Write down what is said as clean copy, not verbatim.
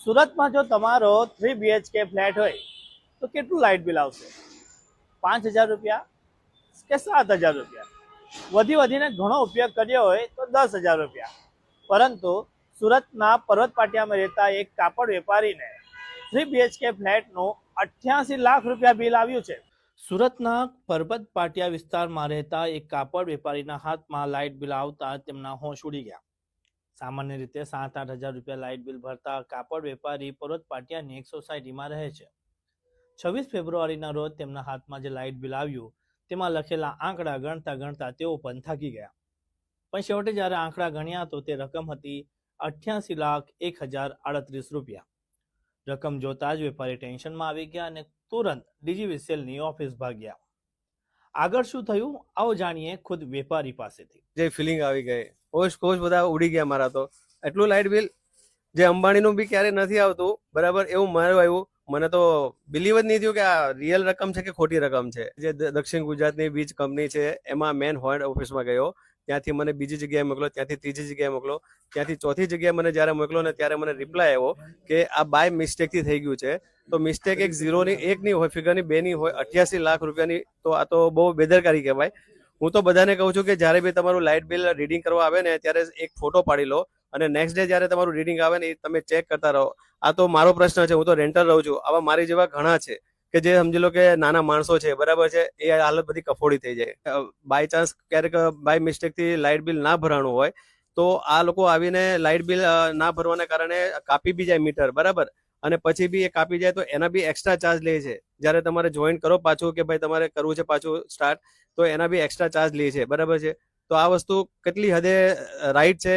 સુરતમાં જો તમારો 3 BHK ફ્લેટ હોય તો કેટલું લાઇટ બિલ આવશે? 5,000 રૂપિયા કે 7,000 રૂપિયા? વધીને ઘણો ઉપયોગ કર્યો હોય તો 10,000 રૂપિયા. પરંતુ સુરતના પર્વત પાટિયામાં રહેતા એક કાપડ વેપારીને 3 BHK ફ્લેટનું 88 લાખ રૂપિયા બિલ આવ્યું છે. સુરતના પર્વત પાટિયા વિસ્તારમાં રહેતા એક કાપડ વેપારીના હાથમાં લાઇટ બિલ આવતા તેમના હોશ ઉડી ગયા. સામાન્ય રીતે 7-8 હજાર રૂપિયા લાઇટ બિલ ભરતા કાપડ વેપારી પર્વત પાટિયાની એક સોસાયટીમાં રહે છે. 26 ફેબ્રુઆરીના રોજ તેમના હાથમાં જે લાઇટ બિલ આવ્યું તેમાં લખેલા આંકડા ગણતા તેઓ પણ થાકી ગયા. પણ છેવટે જ્યારે આંકડા ગણ્યા તો તે રકમ હતી 88,01,038 રૂપિયા. રકમ જોતા જ વેપારી ટેન્શનમાં આવી ગયા અને તુરંત ડીજીવીસીએલની ઓફિસ ભાગ્યા. આગળ શું થયું આવો જાણીએ ખુદ વેપારી પાસેથી. જે ફિલિંગ આવી ગઈ, હોશ બધા ઉડી ગયા મારા. તો એટલું લાઇટ બિલ જે અંબાણીનું બી ક્યારે નથી આવતું બરાબર એવું મારું આવ્યું. મને તો બિલીવ જ નહીં થયું કે આ રિયલ રકમ છે કે ખોટી રકમ છે. જે દક્ષિણ ગુજરાતની વીજ કંપની છે એમાં મેન હેડ ઓફિસમાં ગયો, ત્યાંથી મને બીજી જગ્યાએ મોકલો, ત્યાંથી ત્રીજી જગ્યાએ મોકલો, ત્યાંથી ચોથી જગ્યાએ મને જ્યારે મોકલો ને ત્યારે મને રિપ્લાય આવ્યો કે આ બાય મિસ્ટેકથી થઈ ગયું છે. તો મિસ્ટેક એક ઝીરોની એકની હોય, ફિગરની બેની હોય, 88 લાખ રૂપિયાની. તો આ તો બહુ બેદરકારી કહેવાય. હું તો બધાને કહું છું કે જ્યારે બી તમારું લાઇટ બિલ રીડિંગ કરવા આવે ને ત્યારે એક ફોટો પાડી લો અને નેક્સ્ટ ડે જ્યારે તમારું રીડિંગ આવે ને એ તમે ચેક કરતા રહો. આ તો મારો પ્રશ્ન છે, હું તો રેન્ટર રહું છું. આવા મારી જેવા ઘણા છે કે જે સમજી લો કે નાના માણસો છે બરાબર છે, એ હાલત બધી કફોડી થઈ જાય. બાય ચાન્સ ક્યારેક બાય મિસ્ટેકથી લાઇટ બિલ ના ભરાણું હોય તો આ લોકો આવીને લાઇટ બિલ ના ભરવાના કારણે કાપી બી જાય મીટર બરાબર, અને પછી બી એ કાપી જાય તો એના બી એક્સ્ટ્રા ચાર્જ લે છે. જ્યારે તમારે જોઈન કરો પાછું કે ભાઈ તમારે કરવું છે પાછું સ્ટાર્ટ, તો એના બી એક્સ્ટ્રા ચાર્જ લે છે બરાબર છે. તો આ વસ્તુ કેટલી હદે રાઈટ છે